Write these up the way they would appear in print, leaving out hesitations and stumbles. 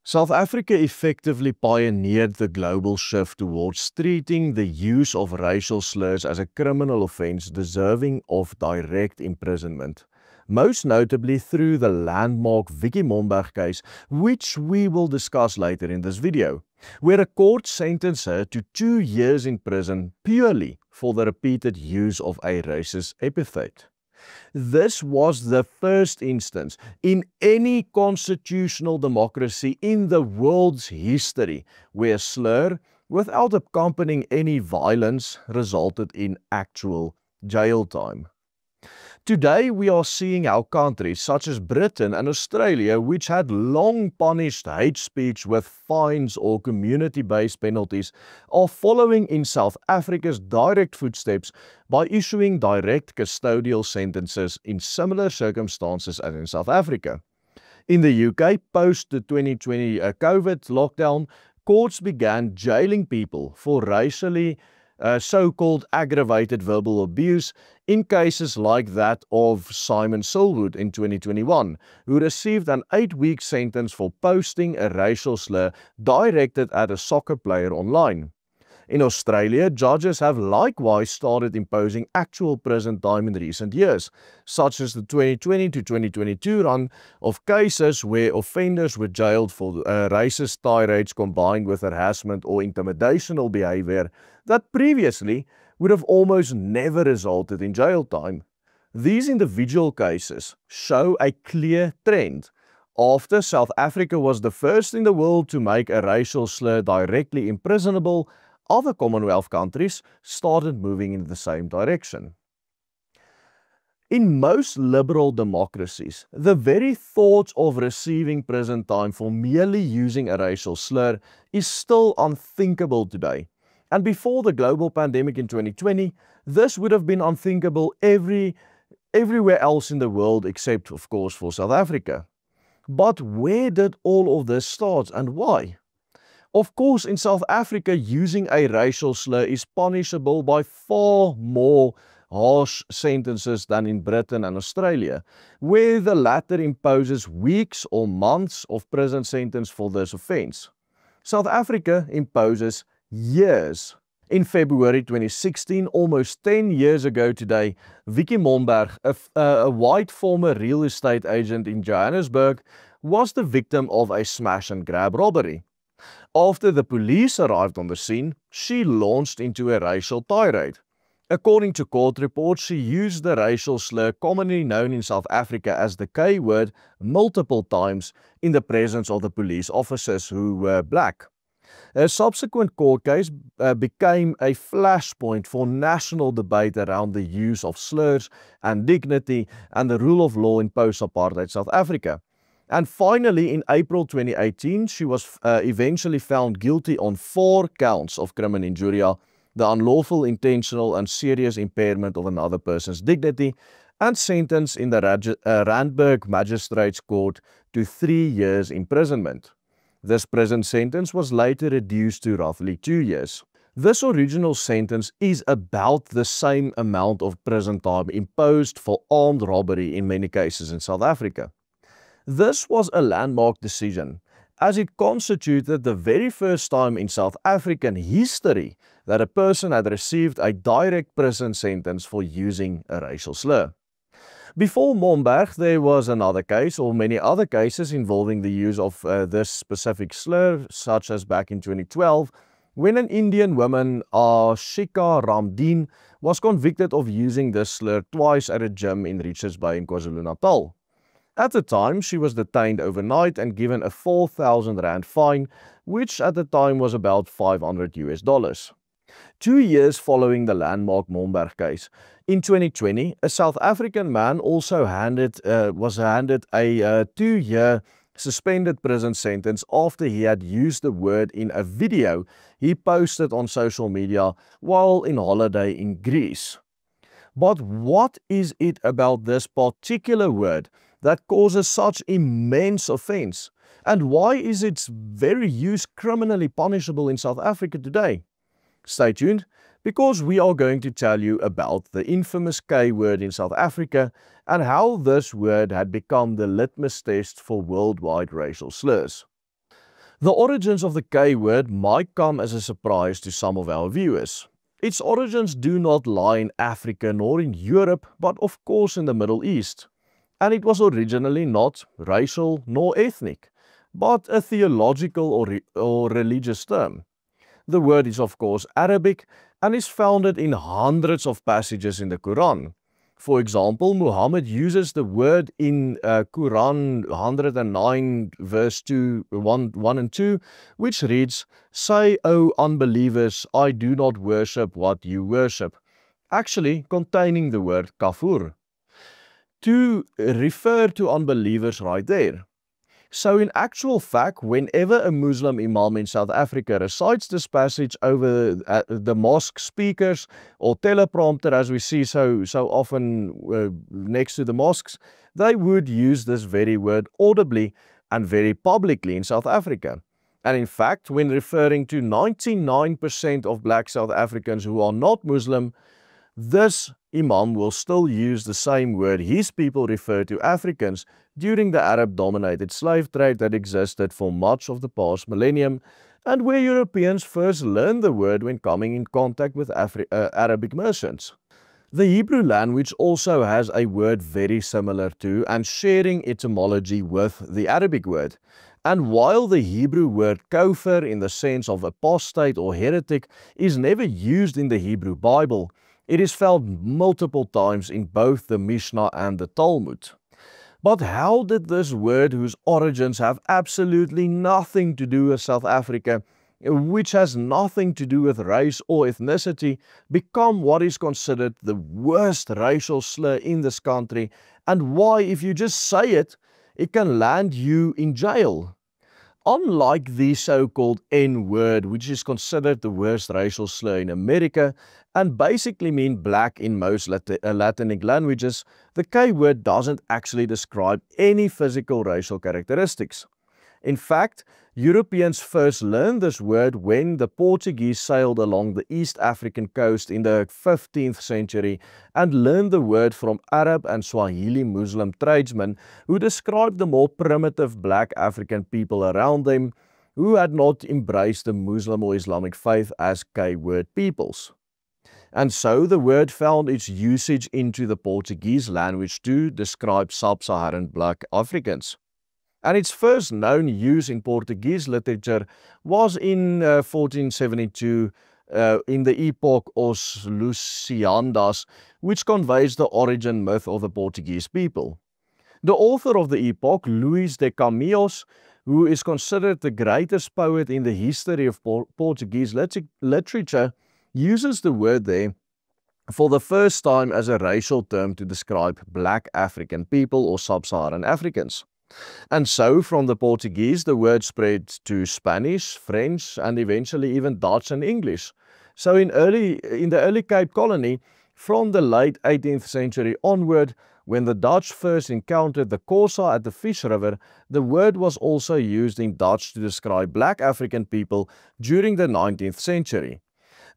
South Africa effectively pioneered the global shift towards treating the use of racial slurs as a criminal offense deserving of direct imprisonment, most notably through the landmark Vicky Momberg case, which we will discuss later in this video, where a court sentenced her to 2 years in prison purely for the repeated use of a racist epithet. This was the first instance in any constitutional democracy in the world's history where a slur, without accompanying any violence, resulted in actual jail time. Today, we are seeing how countries such as Britain and Australia, which had long punished hate speech with fines or community-based penalties, are following in South Africa's direct footsteps by issuing direct custodial sentences in similar circumstances as in South Africa. In the UK, post the 2020 COVID lockdown, courts began jailing people for racially so-called aggravated verbal abuse in cases like that of Simon Silwood in 2021, who received an 8-week sentence for posting a racial slur directed at a soccer player online. In Australia, judges have likewise started imposing actual prison time in recent years, such as the 2020 to 2022 run of cases where offenders were jailed for racist tirades combined with harassment or intimidational behavior that previously would have almost never resulted in jail time. These individual cases show a clear trend. After South Africa was the first in the world to make a racial slur directly imprisonable, other Commonwealth countries started moving in the same direction. In most liberal democracies, the very thought of receiving prison time for merely using a racial slur is still unthinkable today. And before the global pandemic in 2020, this would have been unthinkable everywhere else in the world except, of course, for South Africa. But where did all of this start and why? Of course, in South Africa, using a racial slur is punishable by far more harsh sentences than in Britain and Australia, where the latter imposes weeks or months of prison sentence for this offense. South Africa imposes years. In February 2016, almost 10 years ago today, Vicky Momberg, a white former real estate agent in Johannesburg, was the victim of a smash and grab robbery. After the police arrived on the scene, she launched into a racial tirade. According to court reports, she used the racial slur commonly known in South Africa as the K-word multiple times in the presence of the police officers who were black. A subsequent court case became a flashpoint for national debate around the use of slurs and dignity and the rule of law in post-apartheid South Africa. And finally, in April 2018, she was eventually found guilty on 4 counts of crimen injuria, the unlawful, intentional and serious impairment of another person's dignity, and sentenced in the Randburg Magistrates Court to 3 years imprisonment. This prison sentence was later reduced to roughly 2 years. This original sentence is about the same amount of prison time imposed for armed robbery in many cases in South Africa. This was a landmark decision, as it constituted the very first time in South African history that a person had received a direct prison sentence for using a racial slur. Before Momberg, there was another case, or many other cases involving the use of this specific slur, such as back in 2012, when an Indian woman, Ashika Ramdeen, was convicted of using this slur twice at a gym in Richards Bay in KwaZulu-Natal. At the time, she was detained overnight and given a 4,000 Rand fine, which at the time was about $500. 2 years following the landmark Momberg case, in 2020, a South African man also was handed a 2-year suspended prison sentence after he had used the word in a video he posted on social media while in holiday in Greece. But what is it about this particular word that causes such immense offense? And why is its very use criminally punishable in South Africa today? Stay tuned, because we are going to tell you about the infamous K-word in South Africa and how this word had become the litmus test for worldwide racial slurs. The origins of the K word might come as a surprise to some of our viewers. Its origins do not lie in Africa nor in Europe, but of course in the Middle East. And it was originally not racial nor ethnic, but a theological or religious term. The word is of course Arabic and is founded in hundreds of passages in the Quran. For example, Muhammad uses the word in Quran 109 verse 1 and 2, which reads, "Say, O unbelievers, I do not worship what you worship," actually containing the word kafur, to refer to unbelievers right there. So in actual fact, whenever a Muslim imam in South Africa recites this passage over the mosque speakers or teleprompter, as we see so often next to the mosques, they would use this very word audibly and very publicly in South Africa. And in fact, when referring to 99% of black South Africans who are not Muslim, this imam will still use the same word his people refer to Africans during the Arab-dominated slave trade that existed for much of the past millennium, and where Europeans first learned the word when coming in contact with Arabic merchants. The Hebrew language also has a word very similar to and sharing etymology with the Arabic word. And while the Hebrew word kafir in the sense of apostate or heretic is never used in the Hebrew Bible, it is found multiple times in both the Mishnah and the Talmud. But how did this word, whose origins have absolutely nothing to do with South Africa, which has nothing to do with race or ethnicity, become what is considered the worst racial slur in this country, and why, if you just say it, it can land you in jail? Unlike the so-called N-word, which is considered the worst racial slur in America and basically mean black in most Latinic languages, the K-word doesn't actually describe any physical racial characteristics. In fact, Europeans first learned this word when the Portuguese sailed along the East African coast in the 15th century and learned the word from Arab and Swahili Muslim tradesmen who described the more primitive black African people around them who had not embraced the Muslim or Islamic faith as K-word peoples. And so the word found its usage into the Portuguese language to describe sub-Saharan black Africans. And its first known use in Portuguese literature was in 1472 in the Epoch Os Lusíadas, which conveys the origin myth of the Portuguese people. The author of the epoch, Luís de Camões, who is considered the greatest poet in the history of Portuguese literature, uses the word there for the first time as a racial term to describe black African people or sub-Saharan Africans. And so, from the Portuguese, the word spread to Spanish, French, and eventually even Dutch and English. So in the early Cape Colony, from the late 18th century onward, when the Dutch first encountered the Xhosa at the Fish River, the word was also used in Dutch to describe black African people during the 19th century.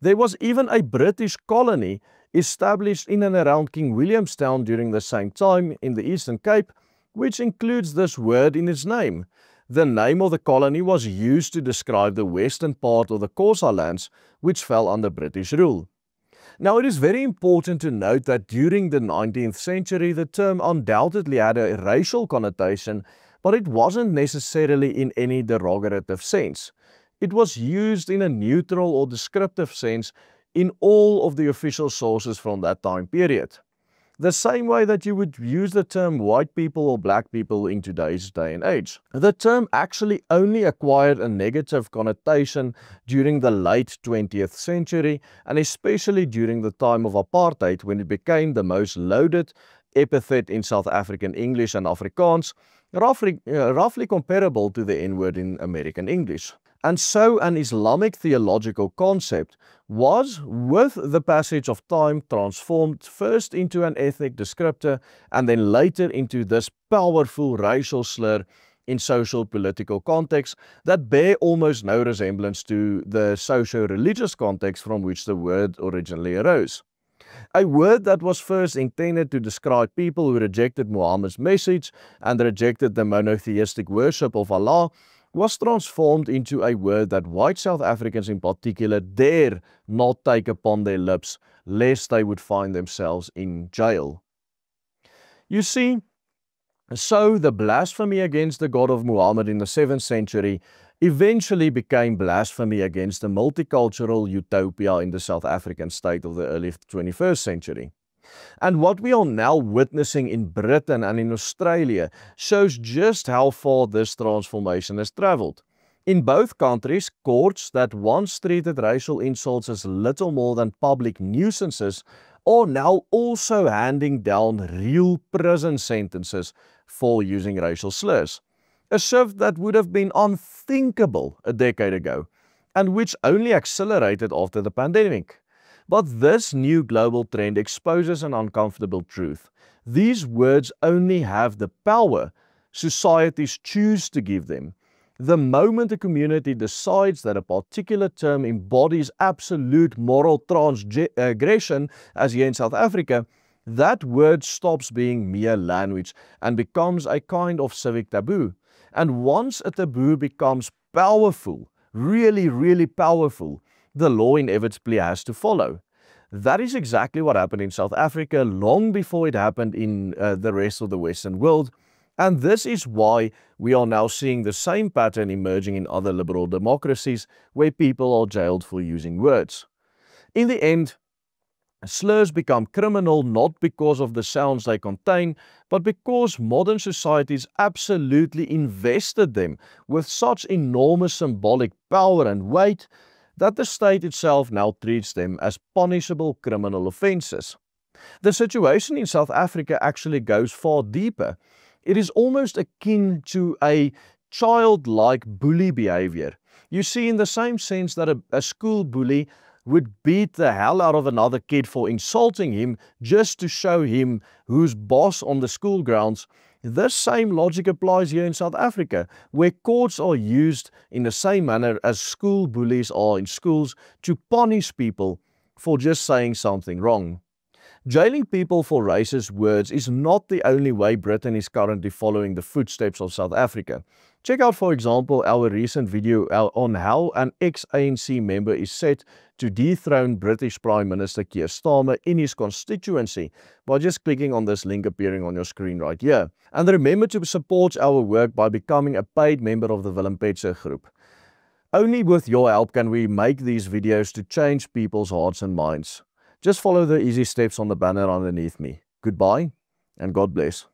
There was even a British colony established in and around King Williamstown during the same time in the Eastern Cape, which includes this word in its name. The name of the colony was used to describe the western part of the Xhosa lands, which fell under British rule. Now, it is very important to note that during the 19th century, the term undoubtedly had a racial connotation, but it wasn't necessarily in any derogative sense. It was used in a neutral or descriptive sense in all of the official sources from that time period. The same way that you would use the term white people or black people in today's day and age. The term actually only acquired a negative connotation during the late 20th century, and especially during the time of apartheid, when it became the most loaded epithet in South African English and Afrikaans, roughly comparable to the N-word in American English. And so an Islamic theological concept was, with the passage of time, transformed first into an ethnic descriptor and then later into this powerful racial slur in social political contexts that bear almost no resemblance to the socio-religious context from which the word originally arose. A word that was first intended to describe people who rejected Muhammad's message and rejected the monotheistic worship of Allah was transformed into a word that white South Africans in particular dare not take upon their lips, lest they would find themselves in jail. You see, so the blasphemy against the God of Muhammad in the 7th century eventually became blasphemy against the multicultural utopia in the South African state of the early 21st century. And what we are now witnessing in Britain and in Australia shows just how far this transformation has travelled. In both countries, courts that once treated racial insults as little more than public nuisances are now also handing down real prison sentences for using racial slurs. A shift that would have been unthinkable a decade ago, and which only accelerated after the pandemic. But this new global trend exposes an uncomfortable truth. These words only have the power societies choose to give them. The moment a community decides that a particular term embodies absolute moral transgression, as here in South Africa, that word stops being mere language and becomes a kind of civic taboo. And once a taboo becomes powerful, really powerful, the law inevitably has to follow. That is exactly what happened in South Africa long before it happened in the rest of the Western world. And this is why we are now seeing the same pattern emerging in other liberal democracies where people are jailed for using words. In the end, slurs become criminal not because of the sounds they contain, but because modern societies absolutely invested them with such enormous symbolic power and weight that the state itself now treats them as punishable criminal offences. The situation in South Africa actually goes far deeper. It is almost akin to a childlike bully behavior. You see, in the same sense that a school bully would beat the hell out of another kid for insulting him just to show him who's boss on the school grounds, this same logic applies here in South Africa, where courts are used in the same manner as school bullies are in schools to punish people for just saying something wrong. Jailing people for racist words is not the only way Britain is currently following the footsteps of South Africa. Check out, for example, our recent video on how an ex-ANC member is set to dethrone British Prime Minister Keir Starmer in his constituency by just clicking on this link appearing on your screen right here. And remember to support our work by becoming a paid member of the Willem Petzer Group. Only with your help can we make these videos to change people's hearts and minds. Just follow the easy steps on the banner underneath me. Goodbye and God bless.